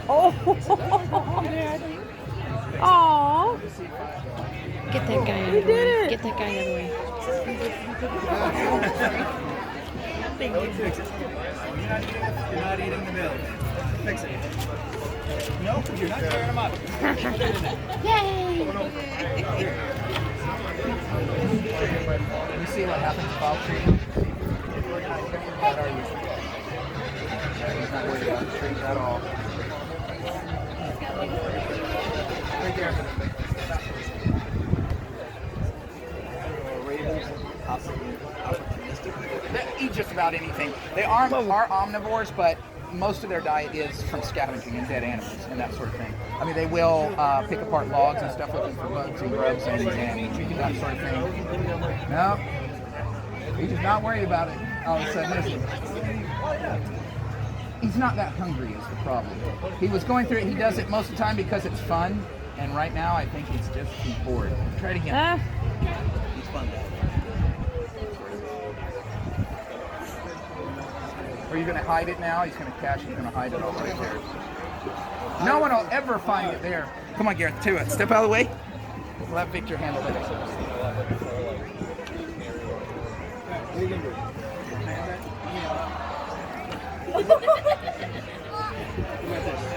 Oh. Aw. Get that guy out You of the did way. it. Get that guy out of the way. You're not eating the milk. Fix it. No, you're not tearing them up. Yay! Let me see what happens if I'll treat him. How are you? He's not worried about the trees at all. Right there. Ravens, they eat just about anything. They are omnivores, but most of their diet is from scavenging and dead animals and that sort of thing. I mean, they will pick apart logs and stuff looking for bugs and grubs and that sort of thing. No, he's just not worried about it. All of a sudden, is he? He's not that hungry is the problem. He was going through it. He does it most of the time because it's fun, and right now I think he's just bored. Try it again. It's fun. Are you going to hide it now? He's going to cache. He's going to hide it all right there. No one will ever find it there. Come on, Gareth, to it. Step out of the way. Let Victor handle it. What are you going to do?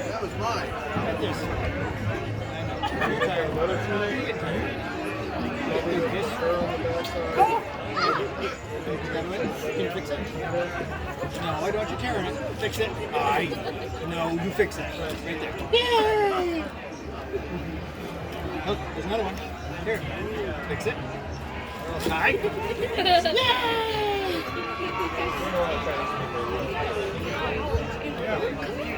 That was mine. No, why don't you tear it? Fix it. No, you fix that. Right there. Yay! Look, there's another one. Here. Fix it. Yay!